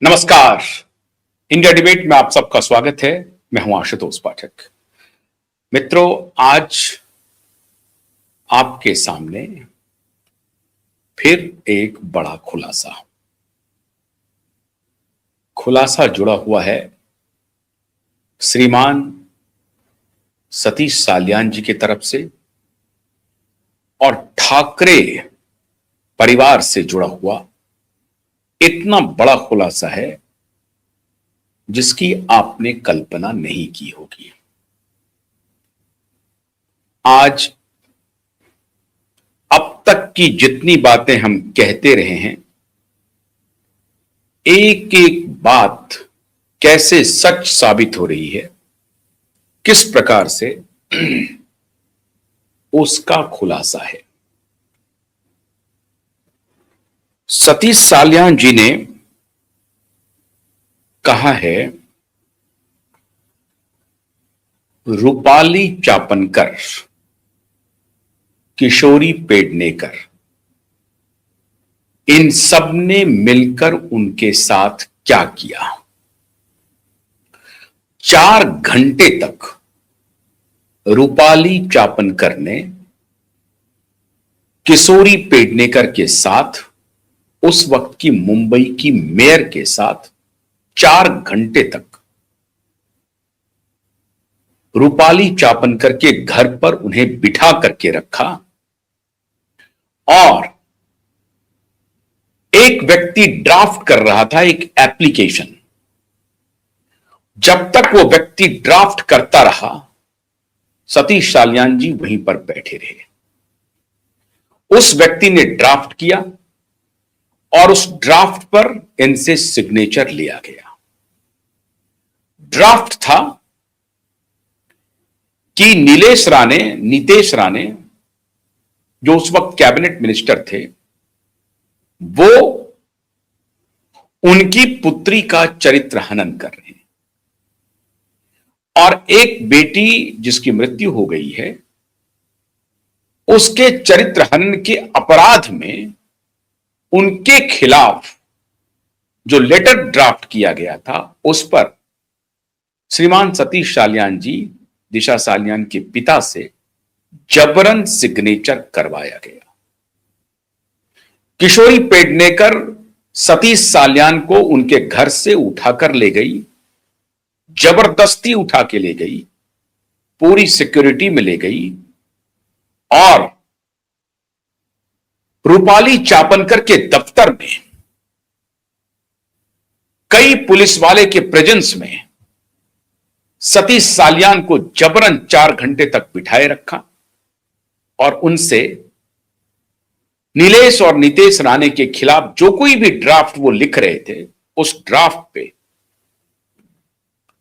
नमस्कार। India debate में आप सबका स्वागत है। मैं हूं आशुतोष पाठक। मित्रों, आज आपके सामने फिर एक बड़ा खुलासा जुड़ा हुआ है श्रीमान सतीश साल्यान जी की तरफ से और ठाकरे परिवार से जुड़ा हुआ। इतना बड़ा खुलासा है जिसकी आपने कल्पना नहीं की होगी। आज अब तक की जितनी बातें हम कहते रहे हैं, एक एक बात कैसे सच साबित हो रही है, किस प्रकार से उसका खुलासा है। सतीश साल्यान जी ने कहा है, रूपाली चापनकर, किशोरी पेडनेकर, इन सब ने मिलकर उनके साथ क्या किया। 4 घंटे तक रूपाली चापनकर ने किशोरी पेडनेकर के साथ, उस वक्त की मुंबई की मेयर के साथ 4 घंटे तक रूपाली चापनकर के घर पर उन्हें बिठा करके रखा और एक व्यक्ति ड्राफ्ट कर रहा था एक एप्लीकेशन। जब तक वो व्यक्ति ड्राफ्ट करता रहा, सतीश साल्यान जी वहीं पर बैठे रहे। उस व्यक्ति ने ड्राफ्ट किया और उस ड्राफ्ट पर इनसे सिग्नेचर लिया गया। ड्राफ्ट था कि नीतेश राणे जो उस वक्त कैबिनेट मिनिस्टर थे, वो उनकी पुत्री का चरित्र हनन कर रहे हैं और एक बेटी जिसकी मृत्यु हो गई है, उसके चरित्र हनन के अपराध में उनके खिलाफ जो लेटर ड्राफ्ट किया गया था, उस पर श्रीमान सतीश साल्यान जी, दिशा साल्यान के पिता से जबरन सिग्नेचर करवाया गया। किशोरी पेडनेकर सतीश साल्यान को उनके घर से उठाकर ले गई, जबरदस्ती उठा के ले गई, पूरी सिक्योरिटी में ले गई और रूपाली चापनकर के दफ्तर में कई पुलिस वाले के प्रेजेंस में सतीश साल्यान को जबरन 4 घंटे तक बिठाए रखा और उनसे नीलेश और नीतेश राणे के खिलाफ जो कोई भी ड्राफ्ट वो लिख रहे थे, उस ड्राफ्ट पे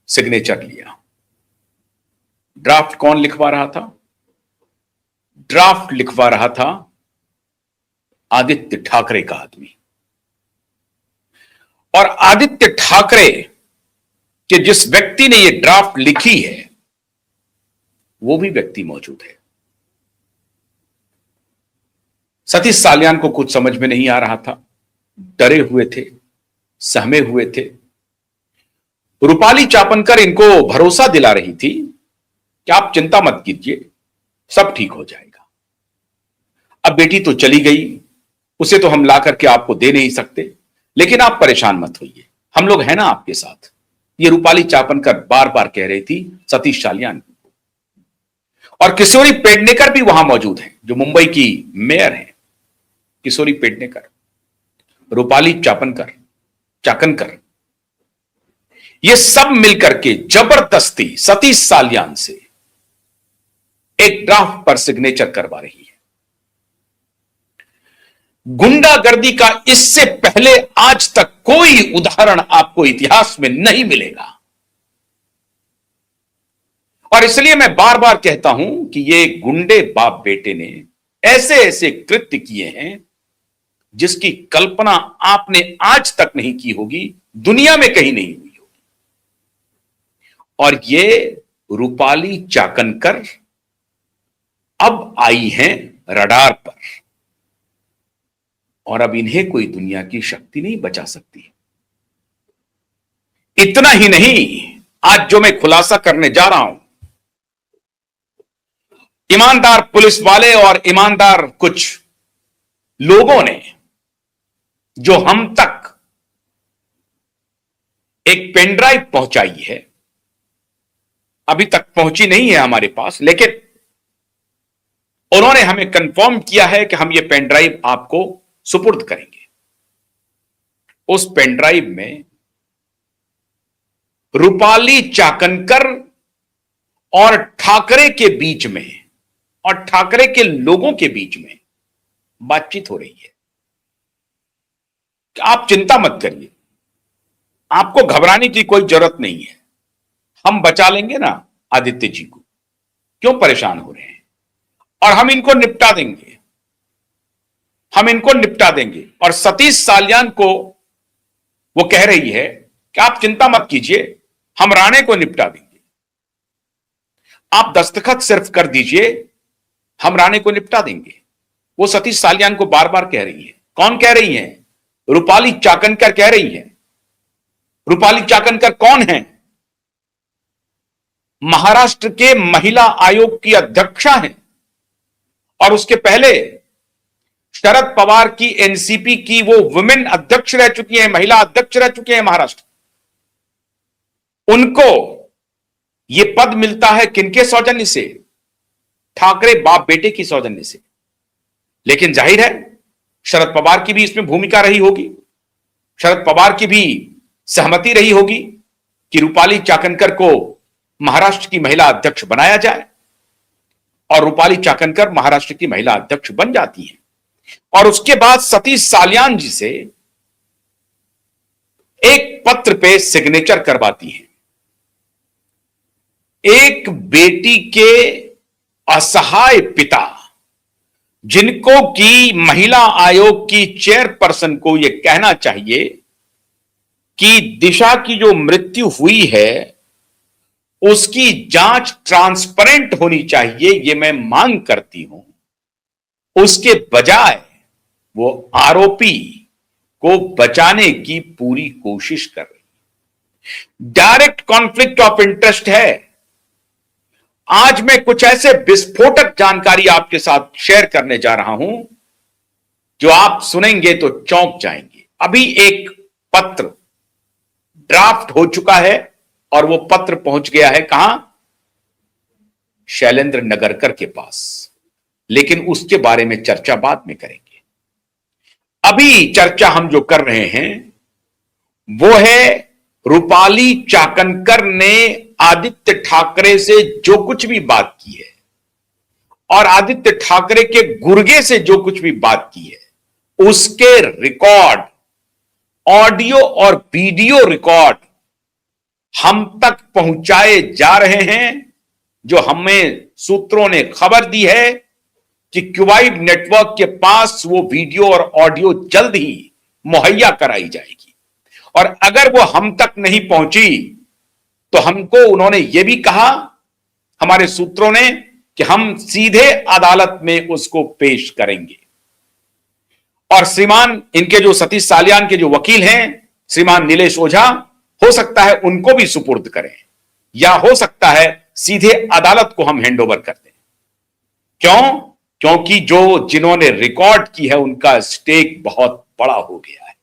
सिग्नेचर लिया। ड्राफ्ट कौन लिखवा रहा था? ड्राफ्ट लिखवा रहा था आदित्य ठाकरे का आदमी। और आदित्य ठाकरे कि जिस व्यक्ति ने यह ड्राफ्ट लिखी है, वो भी व्यक्ति मौजूद है। सतीश साल्यान को कुछ समझ में नहीं आ रहा था, डरे हुए थे, सहमे हुए थे। रूपाली चापनकर इनको भरोसा दिला रही थी कि आप चिंता मत कीजिए, सब ठीक हो जाएगा। अब बेटी तो चली गई, उसे तो हम ला करके आपको दे नहीं सकते, लेकिन आप परेशान मत होइए, हम लोग हैं ना आपके साथ। ये रूपाली चापनकर बार बार कह रही थी सतीश साल्यान को। और किशोरी पेडनेकर भी वहां मौजूद है, जो मुंबई की मेयर है। किशोरी पेडनेकर, रूपाली चाकनकर, ये सब मिलकर के जबरदस्ती सतीश साल्यान से एक ड्राफ्ट पर सिग्नेचर करवा रही है। गुंडागर्दी का इससे पहले आज तक कोई उदाहरण आपको इतिहास में नहीं मिलेगा। और इसलिए मैं बार बार कहता हूं कि ये गुंडे बाप बेटे ने ऐसे ऐसे कृत्य किए हैं जिसकी कल्पना आपने आज तक नहीं की होगी, दुनिया में कहीं नहीं हुई होगी। और ये रूपाली चाकनकर अब आई हैं रडार पर और अब इन्हें कोई दुनिया की शक्ति नहीं बचा सकती। इतना ही नहीं, आज जो मैं खुलासा करने जा रहा हूं, ईमानदार पुलिस वाले और ईमानदार कुछ लोगों ने जो हम तक एक पेनड्राइव पहुंचाई है, अभी तक पहुंची नहीं है हमारे पास, लेकिन उन्होंने हमें कंफर्म किया है कि हम ये पेनड्राइव आपको सुपुर्द करेंगे। उस पेनड्राइव में रूपाली चाकनकर और ठाकरे के बीच में और ठाकरे के लोगों के बीच में बातचीत हो रही है। आप चिंता मत करिए, आपको घबराने की कोई जरूरत नहीं है, हम बचा लेंगे ना आदित्य जी को, क्यों परेशान हो रहे हैं, और हम इनको निपटा देंगे, हम इनको निपटा देंगे। और सतीश साल्यान को वो कह रही है कि आप चिंता मत कीजिए, हम राणे को निपटा देंगे, आप दस्तखत सिर्फ कर दीजिए, हम राणे को निपटा देंगे। वो सतीश साल्यान को बार बार कह रही है। कौन कह रही है? रूपाली चाकनकर कह रही है। रूपाली चाकनकर कौन है? महाराष्ट्र के महिला आयोग की अध्यक्षा हैं, और उसके पहले शरद पवार की एनसीपी की वो वुमेन अध्यक्ष रह चुकी हैं, महिला अध्यक्ष रह चुके हैं महाराष्ट्र। उनको ये पद मिलता है किनके सौजन्य से? ठाकरे बाप बेटे की सौजन्य से। लेकिन जाहिर है शरद पवार की भी इसमें भूमिका रही होगी, शरद पवार की भी सहमति रही होगी कि रूपाली चाकनकर को महाराष्ट्र की महिला अध्यक्ष बनाया जाए, और रूपाली चाकनकर महाराष्ट्र की महिला अध्यक्ष बन जाती हैं। और उसके बाद सतीश साल्यान जी से एक पत्र पे सिग्नेचर करवाती हैं। एक बेटी के असहाय पिता, जिनको की महिला आयोग की चेयरपर्सन को यह कहना चाहिए कि दिशा की जो मृत्यु हुई है उसकी जांच ट्रांसपेरेंट होनी चाहिए, यह मैं मांग करती हूं। उसके बजाय वो आरोपी को बचाने की पूरी कोशिश कर रही है। डायरेक्ट कॉन्फ्लिक्ट ऑफ इंटरेस्ट है। आज मैं कुछ ऐसे विस्फोटक जानकारी आपके साथ शेयर करने जा रहा हूं जो आप सुनेंगे तो चौंक जाएंगे। अभी एक पत्र ड्राफ्ट हो चुका है और वो पत्र पहुंच गया है कहां? शैलेंद्र नगरकर के पास, लेकिन उसके बारे में चर्चा बाद में करेंगे। अभी चर्चा हम जो कर रहे हैं वो है रूपाली चाकनकर ने आदित्य ठाकरे से जो कुछ भी बात की है और आदित्य ठाकरे के गुर्गे से जो कुछ भी बात की है, उसके रिकॉर्ड, ऑडियो और वीडियो रिकॉर्ड हम तक पहुंचाए जा रहे हैं। जो हमें सूत्रों ने खबर दी है कि क्यूबाइड नेटवर्क के पास वो वीडियो और ऑडियो जल्द ही मुहैया कराई जाएगी, और अगर वो हम तक नहीं पहुंची तो हमको उन्होंने ये भी कहा, हमारे सूत्रों ने, कि हम सीधे अदालत में उसको पेश करेंगे। और श्रीमान इनके जो सतीश साल्यान के जो वकील हैं, श्रीमान नीलेश ओझा, हो सकता है उनको भी सुपुर्द करें, या हो सकता है सीधे अदालत को हम हैंडओवर कर दें। क्यों? क्योंकि जो जिन्होंने रिकॉर्ड की है उनका स्टेक बहुत बड़ा हो गया है।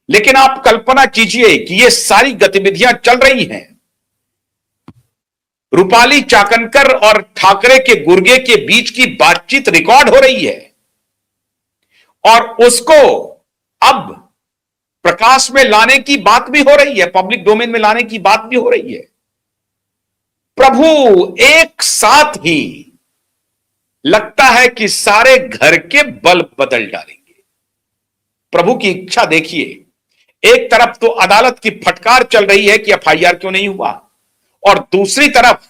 लेकिन आप कल्पना कीजिए कि ये सारी गतिविधियां चल रही हैं, रूपाली चाकनकर और ठाकरे के गुर्गे के बीच की बातचीत रिकॉर्ड हो रही है, और उसको अब प्रकाश में लाने की बात भी हो रही है, पब्लिक डोमेन में लाने की बात भी हो रही है। प्रभु एक साथ ही लगता है कि सारे घर के बल्ब बदल डालेंगे। प्रभु की इच्छा देखिए, एक तरफ तो अदालत की फटकार चल रही है कि एफआईआर क्यों नहीं हुआ, और दूसरी तरफ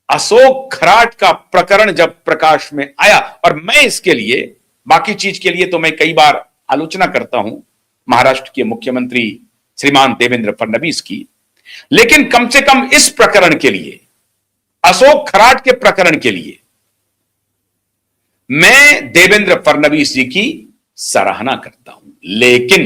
अशोक खराट का प्रकरण जब प्रकाश में आया, और मैं इसके लिए, बाकी चीज के लिए तो मैं कई बार आलोचना करता हूं महाराष्ट्र के मुख्यमंत्री श्रीमान देवेंद्र फडणवीस की, लेकिन कम से कम इस प्रकरण के लिए, अशोक खराट के प्रकरण के लिए, मैं देवेंद्र फडणवीस जी की सराहना करता हूं। लेकिन